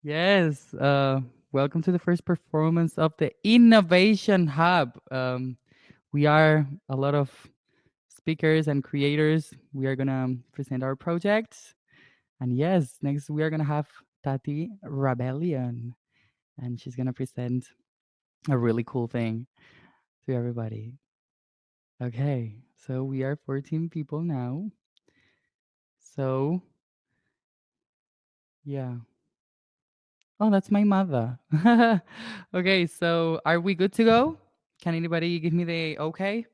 Yes. Welcome to the first performance of the Innovation Hub. We are a lot of speakers and creators. We are gonna present our projects, and yes, next we are gonna have Tati Rebellion, and she's gonna present a really cool thing to everybody. Okay, so we are 14 people now. So yeah. Oh, that's my mother. Okay, so are we good to go? Can anybody give me the okay?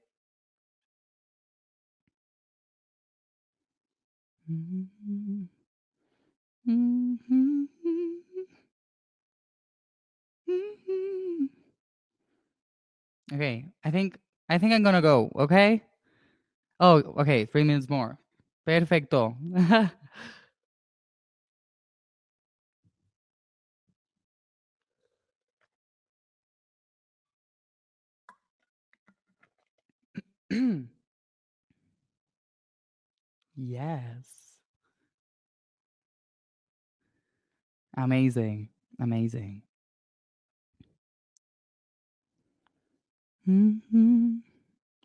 Okay, I think I'm gonna go, okay? Oh, okay, 3 minutes more. Perfecto. Yes. Amazing. Amazing.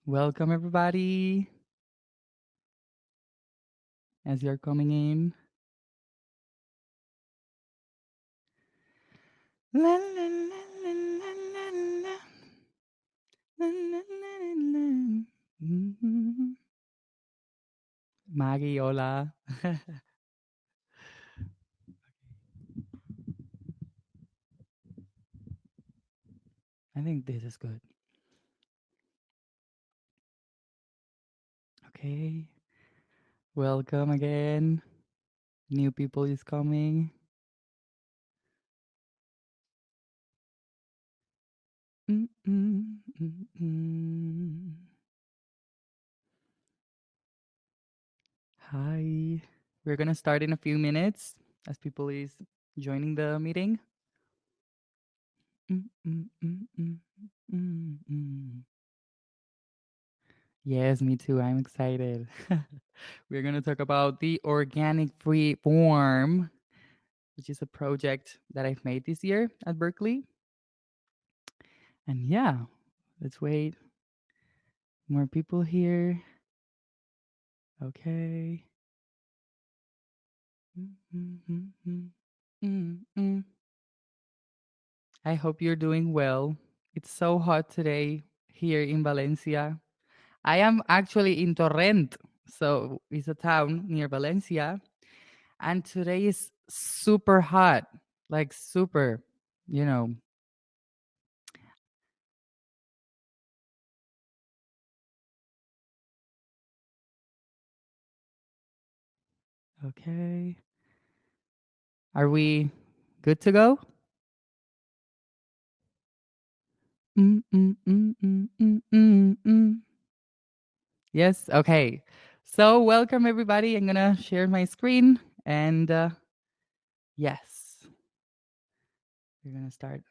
Welcome everybody as you're coming in. La, la, la, la, la, la, la. La, la, la, la. Maggie, hola. I think this is good. Okay. Welcome again. New people is coming. Hi. We're gonna start in a few minutes as people is joining the meeting. Yes, me too. I'm excited. We're gonna talk about the organic free form, which is a project that I've made this year at Berklee. And yeah, let's wait. More people here. Okay. I hope you're doing well. It's so hot today here in Valencia. I am actually in Torrent, so it's a town near Valencia. And today is super hot, like super, you know. Okay. Are we good to go? Mm, mm, mm, mm, mm, mm, mm. Yes. Okay. So welcome everybody. I'm gonna share my screen, and yes, we're gonna start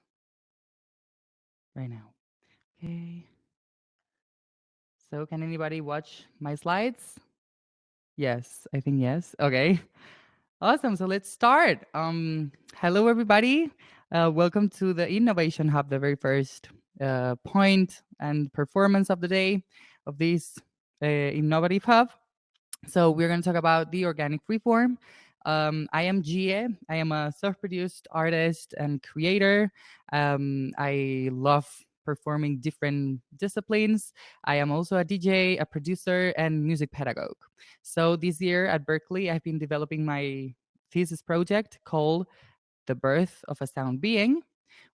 right now. Okay. So can anybody watch my slides? Yes, I think yes. Okay. Awesome. So let's start. Hello everybody. Welcome to the Innovation Hub, the very first point and performance of the day of this innovative hub. So we're going to talk about the organic freeform. I am Gia. I am a self-produced artist and creator. I love performing different disciplines. I am also a DJ, a producer, and music pedagogue. So this year at Berklee, I've been developing my thesis project called The Birth of a Sound Being,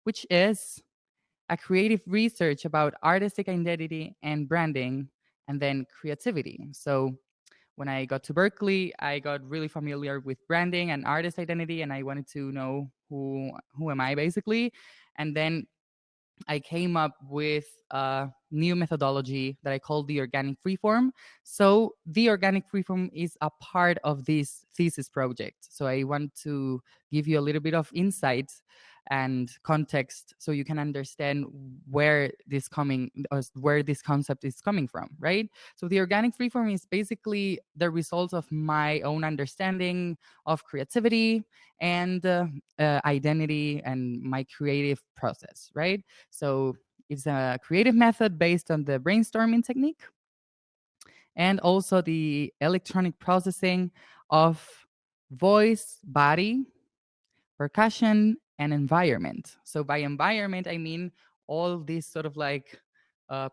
which is a creative research about artistic identity and branding, and then creativity. So when I got to Berklee, I got really familiar with branding and artist identity, and I wanted to know who am I basically. And then I came up with a new methodology that I call the organic freeform. So the organic freeform is a part of this thesis project. So I want to give you a little bit of insight and context, so you can understand where this concept is coming from, right? So the organic freeform is basically the result of my own understanding of creativity and identity and my creative process, right? So it's a creative method based on the brainstorming technique and also the electronic processing of voice, body, percussion, and environment. So by environment, I mean all these sort of like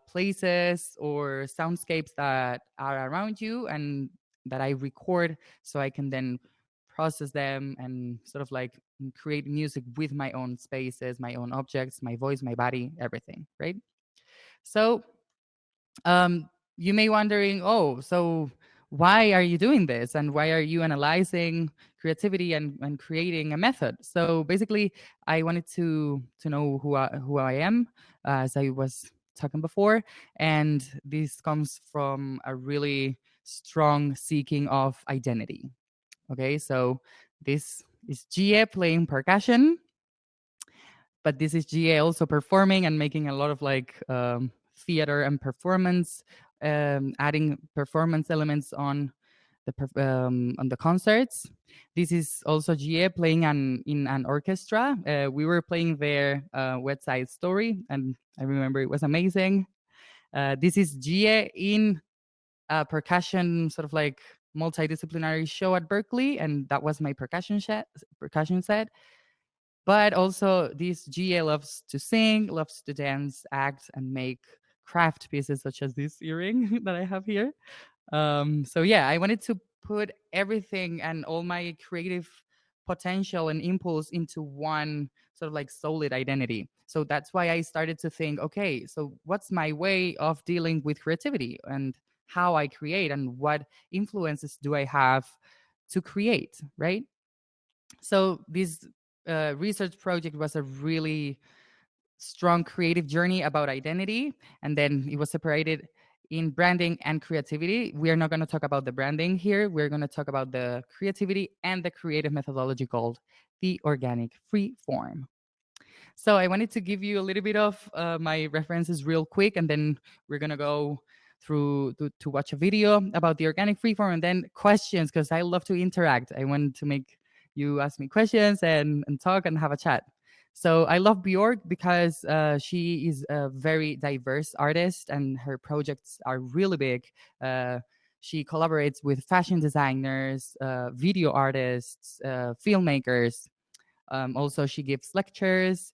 places or soundscapes that are around you and that I record so I can then process them and sort of like create music with my own spaces, my own objects, my voice, my body, everything, right? So you may wondering, oh, so why are you doing this and why are you analyzing creativity and creating a method? So basically, I wanted to know who I am, as I was talking before, and this comes from a really strong seeking of identity. Okay, so this is Gia playing percussion, but this is GA also performing and making a lot of like theater and performance, adding performance elements on the concerts. This is also GA playing in an orchestra. We were playing their West Side Story, and I remember it was amazing. This is GA in a percussion sort of like multidisciplinary show at Berklee, and that was my percussion set. But also, this GA loves to sing, loves to dance, act, and make craft pieces such as this earring that I have here. So yeah, I wanted to put everything and all my creative potential and impulse into one sort of like solid identity. So that's why I started to think, okay, so what's my way of dealing with creativity and how I create and what influences do I have to create, right? So this research project was a really strong creative journey about identity, and then it was separated in branding and creativity. We are not going to talk about the branding here. We're going to talk about the creativity and the creative methodology called the organic free form. So I wanted to give you a little bit of my references real quick, and then we're gonna go through to watch a video about the organic freeform, and then questions because I love to interact. I want to make you ask me questions and talk and have a chat. So I love Bjork because she is a very diverse artist, and her projects are really big. She collaborates with fashion designers, video artists, filmmakers, also, she gives lectures.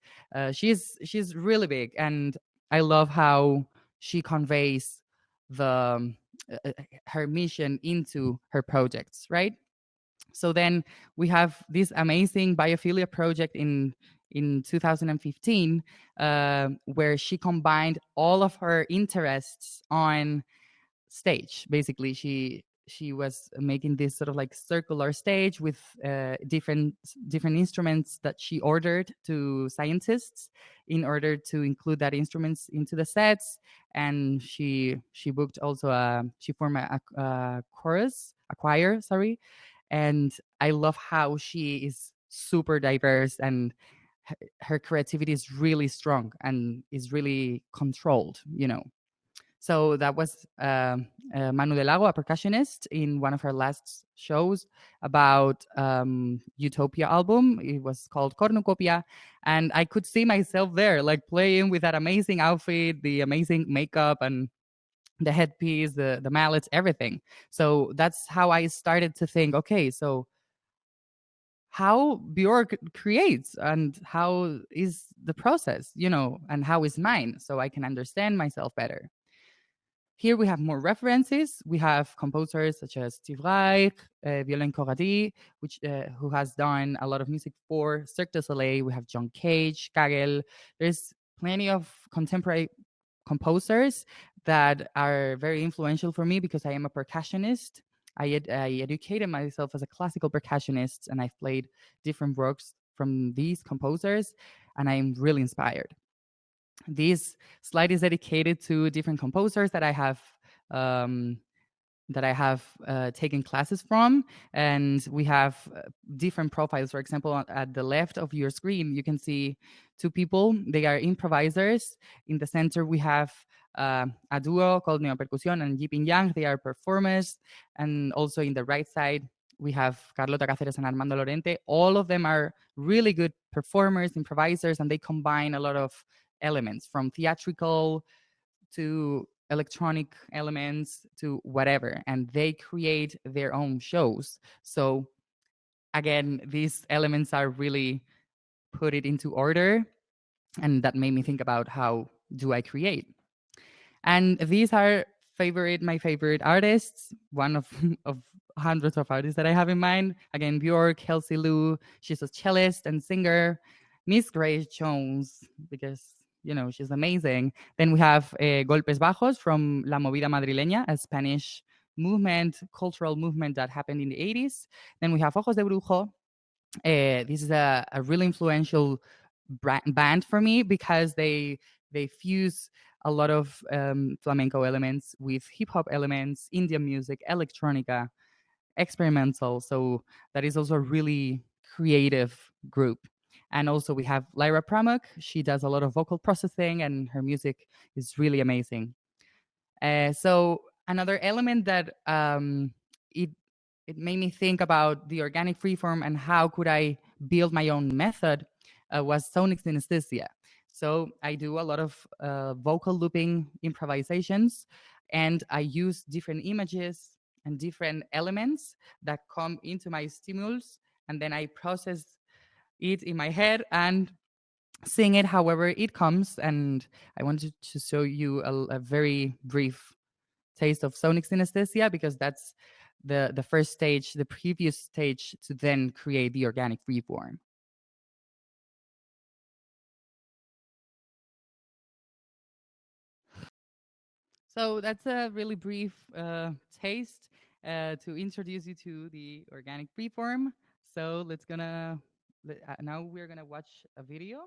She's really big, and I love how she conveys the her mission into her projects. Right. So then we have this amazing biophilia project in 2015, where she combined all of her interests on stage. Basically, she was making this sort of like circular stage with different instruments that she ordered to scientists in order to include that instruments into the sets. And she booked also she formed a choir, sorry. And I love how she is super diverse, and her creativity is really strong and is really controlled. So that was Manu Del Lago, a percussionist, in one of her last shows about Utopia album. It was called Cornucopia. And I could see myself there, like playing with that amazing outfit, the amazing makeup, and the headpiece, the mallets, everything. So that's how I started to think, okay, so how Bjork creates and how is the process, and how is mine, so I can understand myself better. Here we have more references. We have composers such as Steve Reich, Violaine Corradi, who has done a lot of music for Cirque du Soleil. We have John Cage, Kagel. There's plenty of contemporary composers that are very influential for me because I am a percussionist. I educated myself as a classical percussionist, and I've played different works from these composers, and I'm really inspired. This slide is dedicated to different composers that I have um, that I have taken classes from, and we have different profiles. For example, at the left of your screen, you can see two people. They are improvisers. In the center, we have a duo called Neo Percussion and Yiping Yang. They are performers. And also in the right side, we have Carlota Cáceres and Armando Lorente. All of them are really good performers, improvisers, and they combine a lot of elements from theatrical to electronic elements to whatever, and they create their own shows. So again, these elements are really put it into order, and that made me think about how do I create. And these are my favorite artists, one of of hundreds of artists that I have in mind. Again, Björk, Kelsey Lou, she's a cellist and singer. Miss Grace Jones, because she's amazing. Then we have Golpes Bajos from La Movida Madrileña, a Spanish cultural movement that happened in the 80s. Then we have Ojos de Brujo. This is a really influential band for me because they fuse a lot of flamenco elements with hip hop elements, Indian music, electronica, experimental. So that is also a really creative group. And also we have Lyra Pramuk. She does a lot of vocal processing, and her music is really amazing. So another element that it made me think about the organic freeform and how could I build my own method was sonic synesthesia. So I do a lot of vocal looping improvisations, and I use different images and different elements that come into my stimulus, and then I process it in my head and sing it however it comes. And I wanted to show you a very brief taste of sonic synesthesia, because that's the first stage, the previous stage to then create the organic freeform. So that's a really brief taste to introduce you to the organic freeform. So now we're gonna watch a video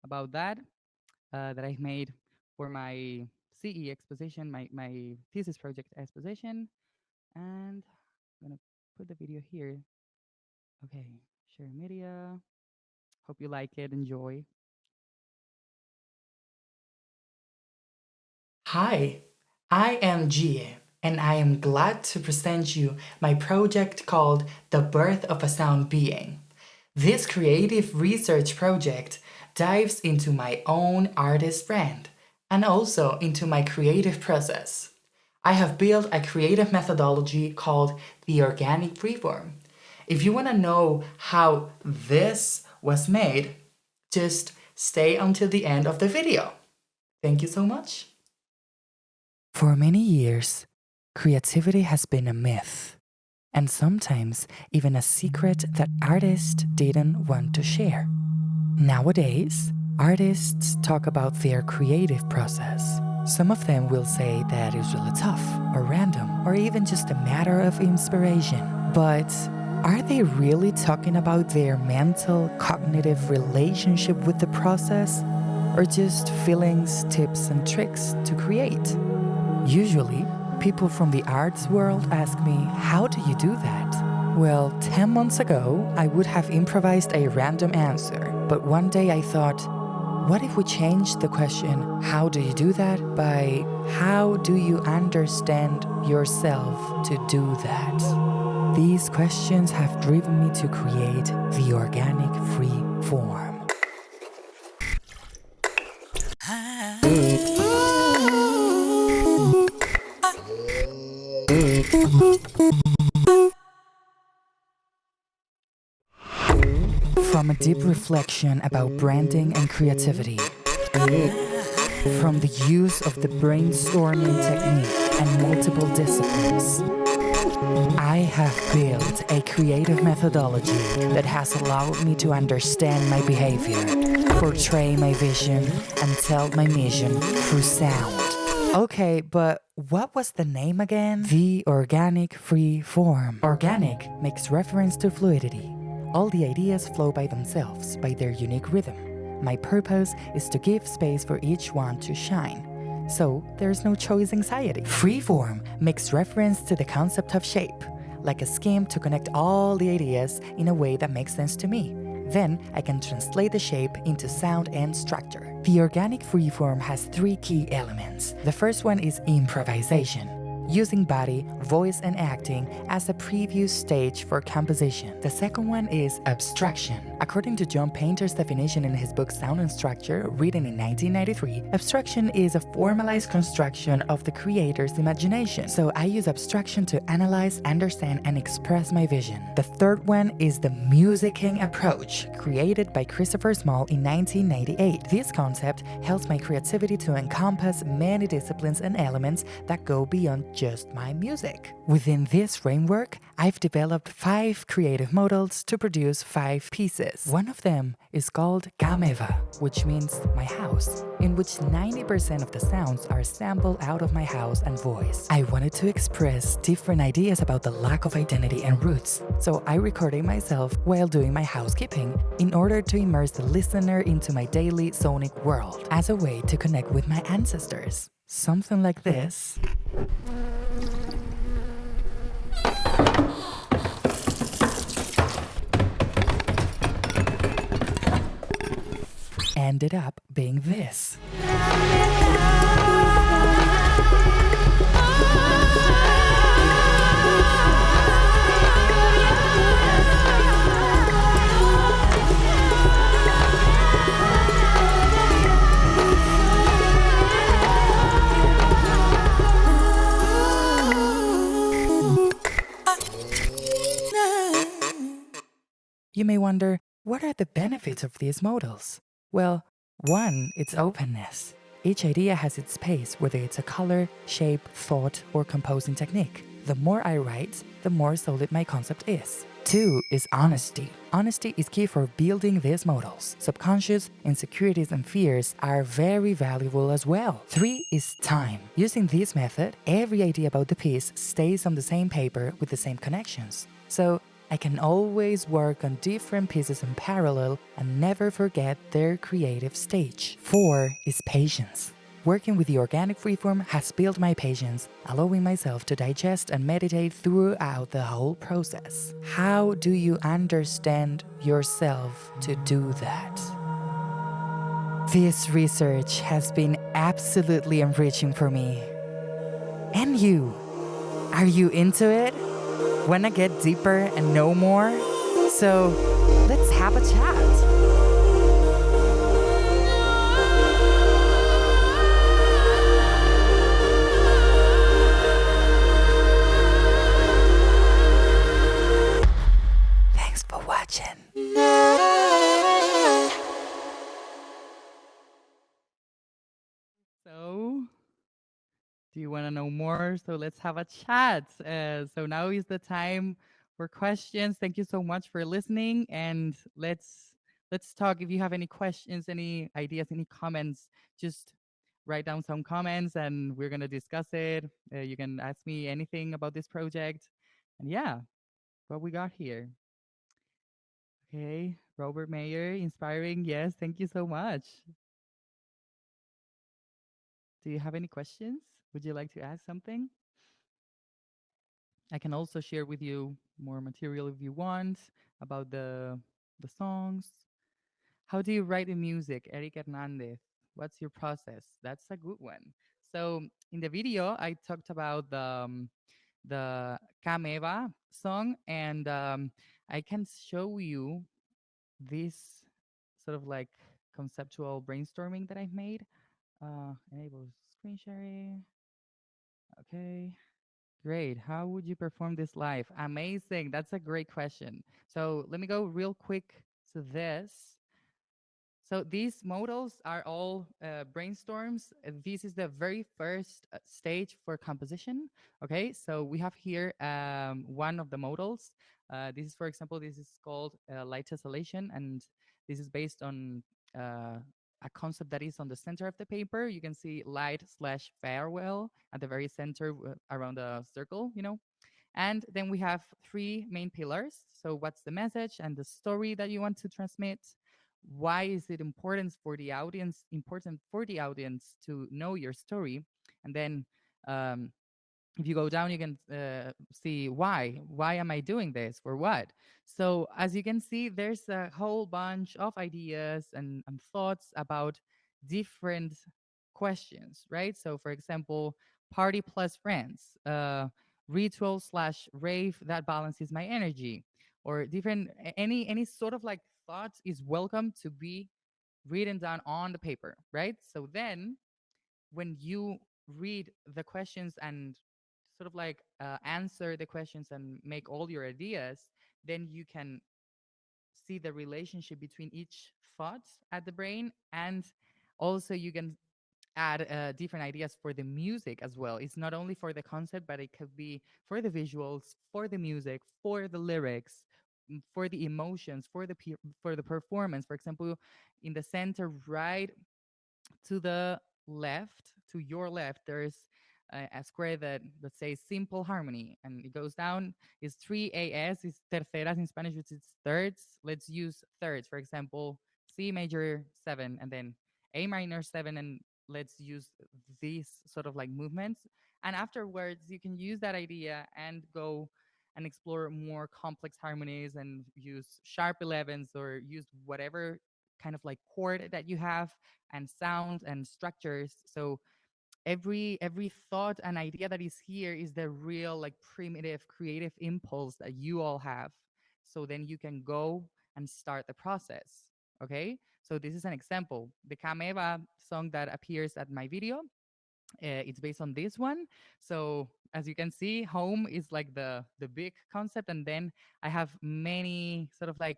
about that that I made for my CE exposition, my thesis project exposition. And I'm gonna put the video here. Okay, share media. Hope you like it, enjoy. Hi, I am Jie, and I am glad to present you my project called The Birth of a Sound Being. This creative research project dives into my own artist brand and also into my creative process. I have built a creative methodology called the organic freeform. If you want to know how this was made, just stay until the end of the video. Thank you so much. For many years, creativity has been a myth, and sometimes even a secret that artists didn't want to share. Nowadays, artists talk about their creative process. Some of them will say that it's really tough, or random, or even just a matter of inspiration. But are they really talking about their mental, cognitive relationship with the process, or just feelings, tips, and tricks to create? Usually, people from the arts world ask me, how do you do that? Well, 10 months ago, I would have improvised a random answer. But one day I thought, what if we changed the question, how do you do that, by how do you understand yourself to do that? These questions have driven me to create the organic free form. From a deep reflection about branding and creativity, from the use of the brainstorming technique and multiple disciplines, I have built a creative methodology that has allowed me to understand my behavior, portray my vision, and tell my mission through sound. Okay, but what was the name again? The organic free form. Organic makes reference to fluidity. All the ideas flow by themselves, by their unique rhythm. My purpose is to give space for each one to shine, so there's no choice anxiety. Freeform makes reference to the concept of shape, like a scheme to connect all the ideas in a way that makes sense to me. Then I can translate the shape into sound and structure. The organic freeform has three key elements. The first one is improvisation, using body, voice, and acting as a preview stage for composition. The second one is abstraction. According to John Painter's definition in his book Sound and Structure, written in 1993, abstraction is a formalized construction of the creator's imagination. So I use abstraction to analyze, understand, and express my vision. The third one is the musicking approach, created by Christopher Small in 1998. This concept helps my creativity to encompass many disciplines and elements that go beyond just my music. Within this framework, I've developed 5 creative modals to produce 5 pieces. One of them is called Gameva, which means my house, in which 90% of the sounds are sampled out of my house and voice. I wanted to express different ideas about the lack of identity and roots, so I recorded myself while doing my housekeeping in order to immerse the listener into my daily sonic world as a way to connect with my ancestors. Something like this ended up being this. You may wonder, what are the benefits of these modals? Well, one, it's openness. Each idea has its space, whether it's a color, shape, thought, or composing technique. The more I write, the more solid my concept is. 2 is honesty. Honesty is key for building these modals. Subconscious insecurities and fears are very valuable as well. 3 is time. Using this method, every idea about the piece stays on the same paper with the same connections. So I can always work on different pieces in parallel and never forget their creative stage. 4 is patience. Working with the organic freeform has built my patience, allowing myself to digest and meditate throughout the whole process. How do you understand yourself to do that? This research has been absolutely enriching for me. And you? Are you into it? Wanna get deeper and know more? So let's have a chat. Thanks for watching. So, do you want to know more? So let's have a chat. So now is the time for questions. Thank you so much for listening, and let's talk. If you have any questions, any ideas, any comments, just write down some comments, and we're gonna discuss it. You can ask me anything about this project, and yeah, what we got here. Okay, Robert Mayer, inspiring. Yes, thank you so much. Do you have any questions? Would you like to ask something? I can also share with you more material if you want about the songs. How do you write the music, Eric Hernandez? What's your process? That's a good one. So in the video, I talked about the Kameva song, and I can show you this sort of like conceptual brainstorming that I've made. Enable screen sharing. Okay. Great. How would you perform this live? Amazing. That's a great question. So let me go real quick to this. So these modals are all brainstorms. This is the very first stage for composition. Okay, so we have here one of the modals. This is, for example, this is called light tessellation, and this is based on a concept that is on the center of the paper. You can see light slash farewell at the very center around a circle, you know. And then we have 3 main pillars. So what's the message and the story that you want to transmit? why is it important for the audience to know your story, and then um, if you go down you can see why am I doing this, for what. So as you can see, there's a whole bunch of ideas and thoughts about different questions, right? So for example, party plus friends, ritual slash rave that balances my energy, or different any sort of like thought is welcome to be written down on the paper, right? So then when you read the questions and sort of like answer the questions and make all your ideas, then you can see the relationship between each thought at the brain, and also you can add different ideas for the music as well. It's not only for the concept, but it could be for the visuals, for the music, for the lyrics, for the emotions, for for the performance. For example, in the center right to the left, to your left, there's a square that says simple harmony, and it goes down. Is 3 AS, is terceras in Spanish, which is thirds. Let's use thirds. For example, C major 7, and then A minor 7, and let's use these sort of like movements. And afterwards, you can use that idea and go and explore more complex harmonies and use sharp 11s, or use whatever kind of like chord that you have, and sound and structures. So every thought and idea that is here is the real like primitive creative impulse that you all have. So then you can go and start the process. Okay, so this is an example. The Kameva song that appears at my video, it's based on this one. So as you can see, home is like the big concept, and then I have many sort of like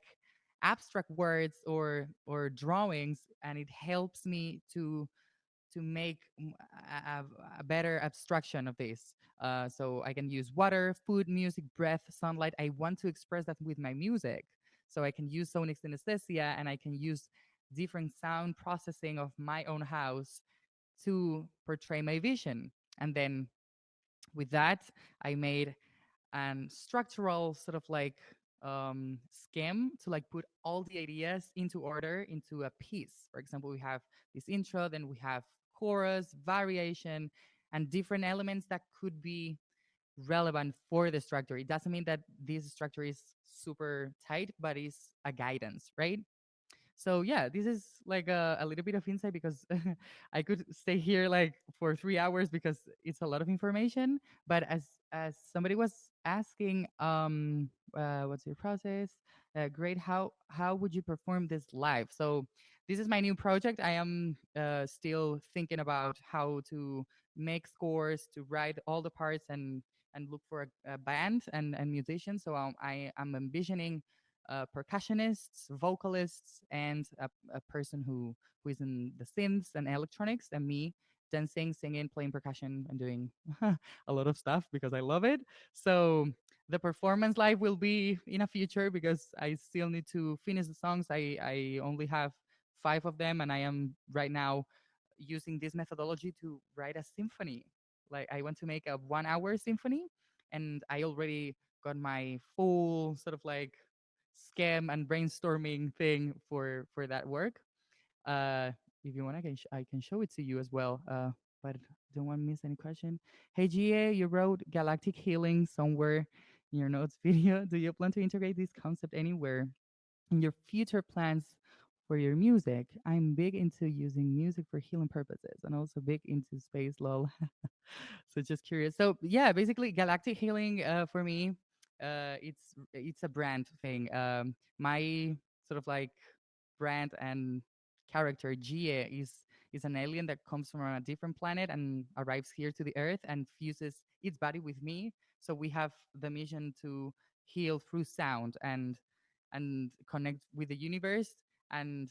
abstract words or drawings, and it helps me to make a better abstraction of this. So I can use water, food, music, breath, sunlight. I want to express that with my music. So I can use sonic synesthesia, and I can use different sound processing of my own house to portray my vision. And then with that, I made an structural sort of like scheme to like put all the ideas into order into a piece. For example, we have this intro, then we have chorus, variation, and different elements that could be relevant for the structure. It doesn't mean that this structure is super tight, but it's a guidance, right? So yeah, this is like a little bit of insight, because I could stay here like for 3 hours because it's a lot of information. But as somebody was asking, what's your process? Great. How would you perform this live? So this is my new project. I am still thinking about how to make scores, to write all the parts, and look for a band and musicians. So I am envisioning percussionists, vocalists, and a person who is in the synths and electronics, and me dancing, singing, playing percussion, and doing a lot of stuff because I love it. So the performance live will be in a future, because I still need to finish the songs. I only have 5 of them, and I am right now using this methodology to write a symphony. Like I want to make a 1 hour symphony, and I already got my full sort of like scam and brainstorming thing for that work. Uh, if you want, I can show it to you as well. But don't want to miss any question. Hey GA, you wrote galactic healing somewhere in your notes video. Do you plan to integrate this concept anywhere in your future plans for your music? I'm big into using music for healing purposes, and also big into space. Lol. So just curious. So yeah, basically galactic healing for me, it's a brand thing. My sort of like brand and character Gia is an alien that comes from a different planet and arrives here to the Earth and fuses its body with me. So we have the mission to heal through sound and connect with the universe and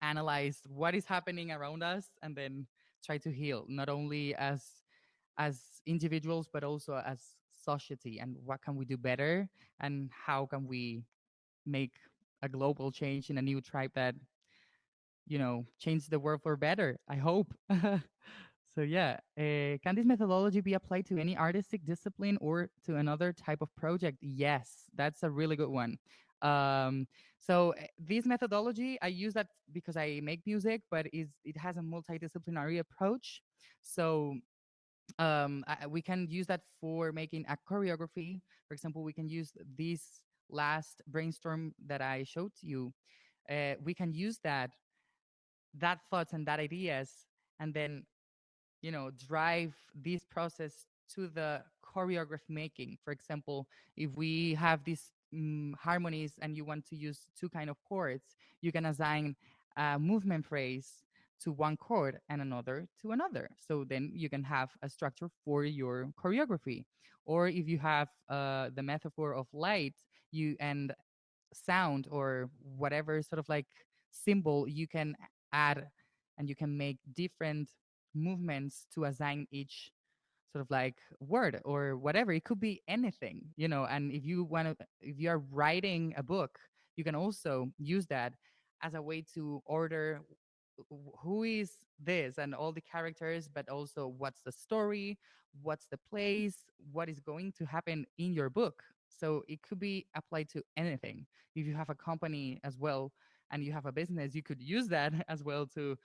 analyze what is happening around us, and then try to heal, not only as individuals but also as society, and what can we do better, and how can we make a global change in a new tribe that change the world for better, I hope. So yeah, can this methodology be applied to any artistic discipline or to another type of project? Yes, that's a really good one. Um, so this methodology, I use that because I make music, but it has a multidisciplinary approach. So we can use that for making a choreography. For example, we can use this last brainstorm that I showed to you. We can use that thoughts and that ideas, and then drive this process to the choreograph making. For example, if we have these harmonies and you want to use two kind of chords, you can assign a movement phrase to one chord and another to another, so then you can have a structure for your choreography. Or if you have the metaphor of light, you and sound or whatever sort of like symbol, you can add and you can make different movements to assign each sort of like word or whatever. It could be anything, and if you are writing a book, you can also use that as a way to order who is this and all the characters, but also what's the story, what's the place, what is going to happen in your book. So it could be applied to anything. If you have a company as well and you have a business, you could use that as well to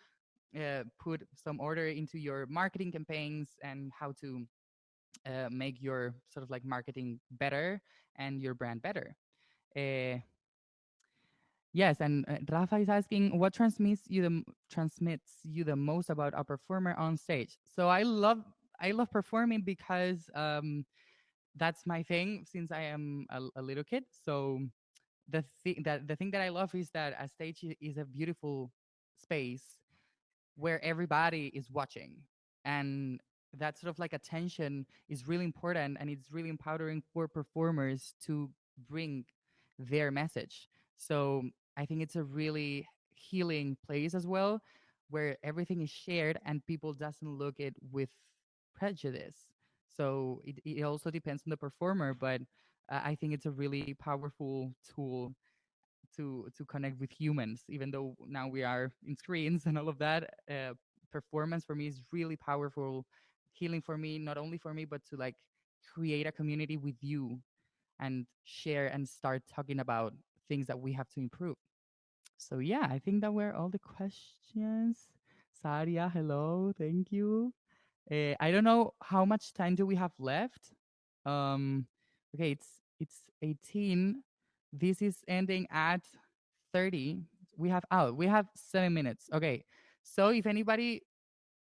put some order into your marketing campaigns and how to make your sort of like marketing better and your brand better. Uh, yes, and Rafa is asking what transmits you the most about a performer on stage. So I love performing because that's my thing since I am a little kid. So the thing that I love is that a stage is a beautiful space where everybody is watching, and that sort of like attention is really important, and it's really empowering for performers to bring their message. So I think it's a really healing place as well, where everything is shared and people doesn't look it with prejudice. So it also depends on the performer, but I think it's a really powerful tool to connect with humans, even though now we are in screens and all of that. Performance for me is really powerful, healing for me, not only for me, but to like create a community with you and share and start talking about things that we have to improve. So yeah, I think that were all the questions. Saria, hello, thank you. I don't know how much time do we have left. Um, okay, it's 18. This is ending at 30. We have 7 minutes. Okay, so if anybody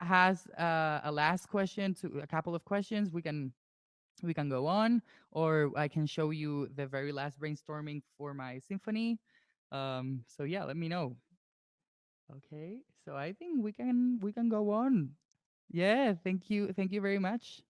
has a last question, to a couple of questions, we can go on, or I can show you the very last brainstorming for my symphony. So yeah, let me know. Okay, so I think we can go on. Yeah, thank you very much.